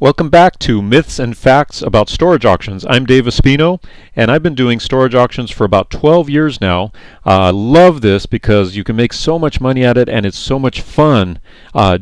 Welcome back to Myths and Facts about Storage Auctions. I'm Dave Espino, and I've been doing storage auctions for about 12 years now. I love this because you can make so much money at it, and it's so much fun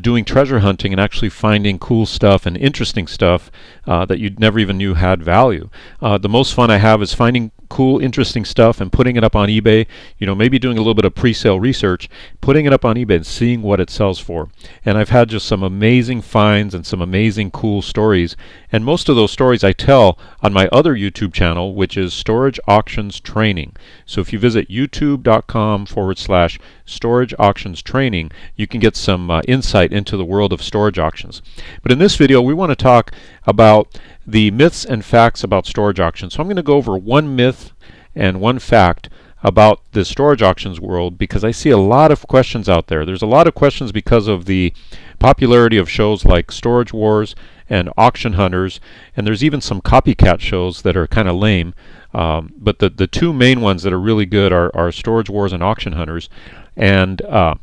doing treasure hunting and actually finding cool stuff and interesting stuff that you never even knew had value. The most fun I have is finding cool, interesting stuff and putting it up on eBay, maybe doing a little bit of pre-sale research, putting it up on eBay and seeing what it sells for. And I've had just some amazing finds and some amazing cool stories. And most of those stories I tell on my other YouTube channel, which is Storage Auctions Training. So if you visit youtube.com/storage auctions training, you can get some insight into the world of storage auctions. But in this video, we want to talk about the myths and facts about storage auctions. So I'm going to go over one myth and one fact about the storage auctions world because I see a lot of questions out there. There's a lot of questions because of the popularity of shows like Storage Wars and Auction Hunters, and there's even some copycat shows that are kind of lame. But the two main ones that are really good are Storage Wars and Auction Hunters. And I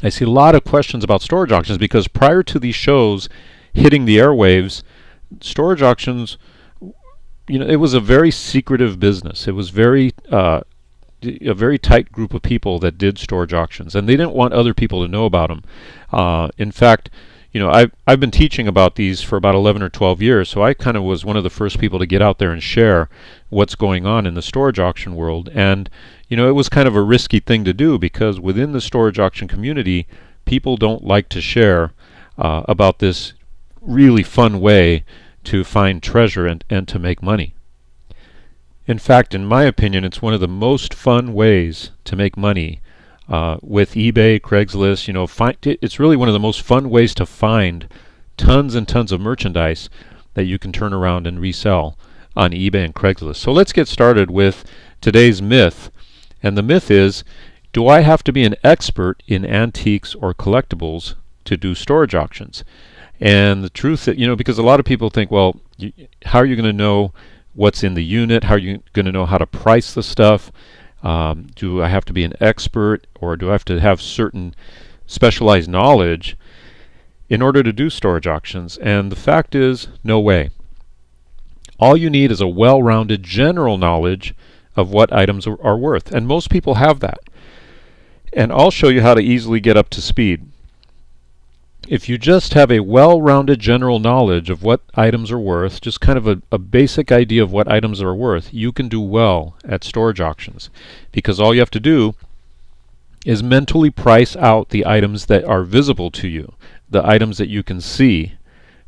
see a lot of questions about storage auctions because prior to these shows hitting the airwaves, storage auctions, it was a very secretive business. It was a very tight group of people that did storage auctions, and they didn't want other people to know about them. In fact, I've been teaching about these for about 11 or 12 years, so I kind of was one of the first people to get out there and share what's going on in the storage auction world. And it was kind of a risky thing to do because within the storage auction community, people don't like to share about this really fun way to find treasure and to make money. In fact, in my opinion, it's one of the most fun ways to make money with eBay, Craigslist. It's really one of the most fun ways to find tons and tons of merchandise that you can turn around and resell on eBay and Craigslist. So let's get started with today's myth. And the myth is, do I have to be an expert in antiques or collectibles to do storage auctions? And the truth that, because a lot of people think, well, how are you going to know what's in the unit? How are you going to know how to price the stuff? Do I have to be an expert, or do I have to have certain specialized knowledge in order to do storage auctions? And the fact is, no way. All you need is a well-rounded general knowledge of what items are worth. And most people have that. And I'll show you how to easily get up to speed. If you just have a well-rounded general knowledge of what items are worth, just kind of a basic idea of what items are worth, you can do well at storage auctions. Because all you have to do is mentally price out the items that are visible to you, the items that you can see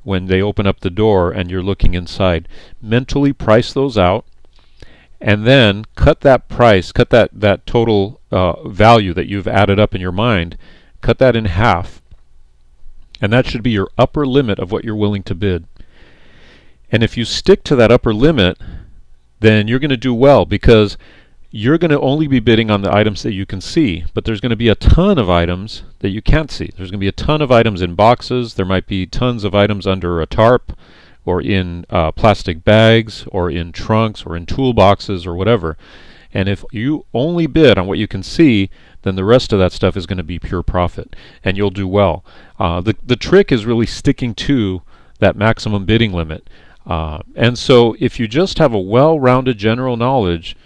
when they open up the door and you're looking inside. Mentally price those out, and then cut that price, cut that total value that you've added up in your mind, cut that in half. And that should be your upper limit of what you're willing to bid. And if you stick to that upper limit, then you're going to do well because you're going to only be bidding on the items that you can see. But there's going to be a ton of items that you can't see. There's going to be a ton of items in boxes. There might be tons of items under a tarp or in plastic bags or in trunks or in toolboxes or whatever. And if you only bid on what you can see, then the rest of that stuff is going to be pure profit, and you'll do well. The trick is really sticking to that maximum bidding limit. And so if you just have a well-rounded general knowledge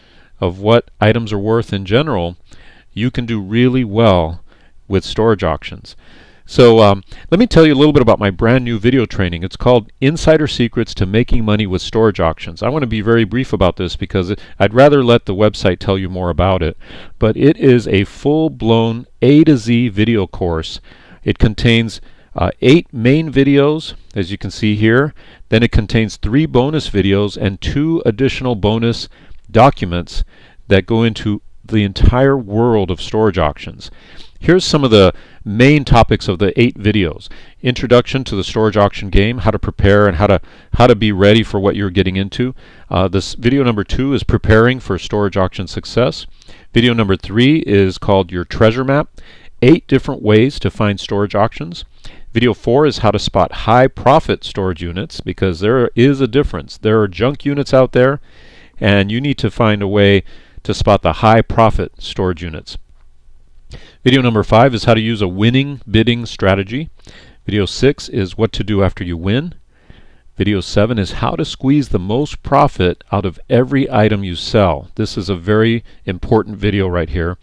of what items are worth in general, you can do really well with storage auctions. So let me tell you a little bit about my brand new video training. It's called Insider Secrets to Making Money with Storage Auctions. I want to be very brief about this because I'd rather let the website tell you more about it. But it is a full-blown A to Z video course. It contains 8 main videos, as you can see here. Then it contains 3 bonus videos and 2 additional bonus documents that go into the entire world of storage auctions. Here's some of the main topics of the 8 videos. Introduction to the storage auction game, how to prepare and how to be ready for what you're getting into. This video number 2 is preparing for storage auction success. Video number 3 is called Your Treasure Map, 8 different ways to find storage auctions. Video 4 is how to spot high profit storage units, because there is a difference. There are junk units out there, and you need to find a way to spot the high profit storage units. Video number 5 is how to use a winning bidding strategy. Video 6 is what to do after you win. Video 7 is how to squeeze the most profit out of every item you sell. This is a very important video right here.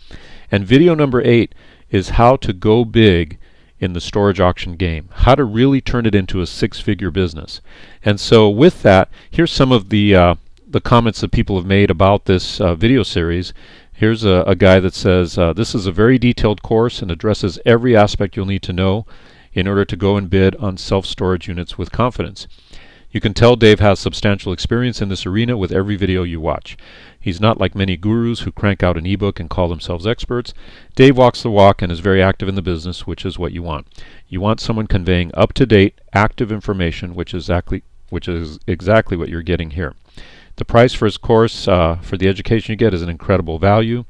And video number 8 is how to go big in the storage auction game, how to really turn it into a six-figure business. And so with that, here's some of the comments that people have made about this video series. Here's a guy that says, this is a very detailed course and addresses every aspect you'll need to know in order to go and bid on self-storage units with confidence. You can tell Dave has substantial experience in this arena with every video you watch. He's not like many gurus who crank out an ebook and call themselves experts. Dave walks the walk and is very active in the business, which is what you want. You want someone conveying up-to-date, active information, which is exactly what you're getting here. The price for his course, for the education you get, is an incredible value,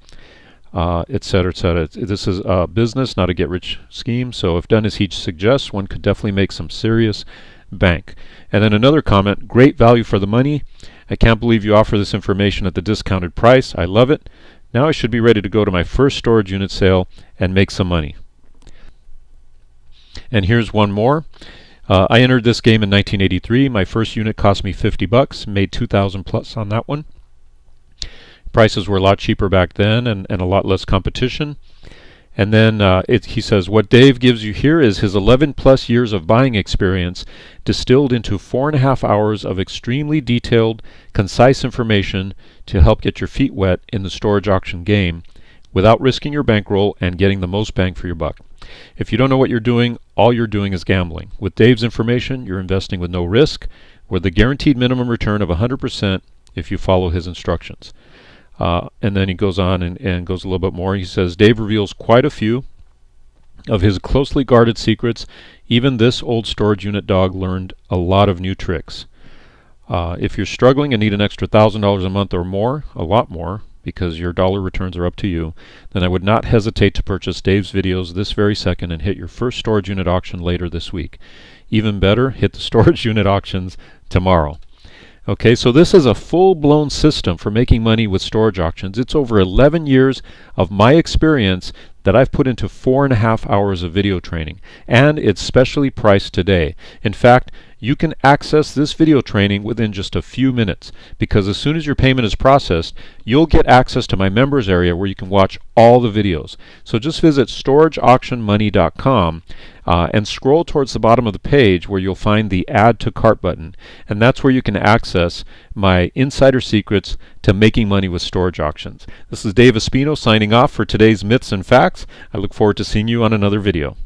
etc., etc. This is a business, not a get-rich scheme, so if done as he suggests, one could definitely make some serious bank. And then another comment, great value for the money. I can't believe you offer this information at the discounted price. I love it. Now I should be ready to go to my first storage unit sale and make some money. And here's one more. I entered this game in 1983. My first unit cost me $50, made $2,000 plus on that one. Prices were a lot cheaper back then and a lot less competition. And then he says, what Dave gives you here is his 11 plus years of buying experience distilled into 4.5 hours of extremely detailed, concise information to help get your feet wet in the storage auction game without risking your bankroll and getting the most bang for your buck. If you don't know what you're doing, all you're doing is gambling. With Dave's information, you're investing with no risk, with a guaranteed minimum return of 100% if you follow his instructions. And then he goes on and goes a little bit more. He says, Dave reveals quite a few of his closely guarded secrets. Even this old storage unit dog learned a lot of new tricks. If you're struggling and need an extra $1,000 a month or more, a lot more, because your dollar returns are up to you, then I would not hesitate to purchase Dave's videos this very second and hit your first storage unit auction later this week. Even better, hit the storage unit auctions tomorrow. Okay, so this is a full-blown system for making money with storage auctions. It's over 11 years of my experience that I've put into 4.5 hours of video training, and it's specially priced today. In fact, you can access this video training within just a few minutes, because as soon as your payment is processed, you'll get access to my members area where you can watch all the videos. So just visit storageauctionmoney.com and scroll towards the bottom of the page where you'll find the Add to Cart button, and that's where you can access my insider secrets to making money with storage auctions. This is Dave Espino signing off for today's Myths and Facts. I look forward to seeing you on another video.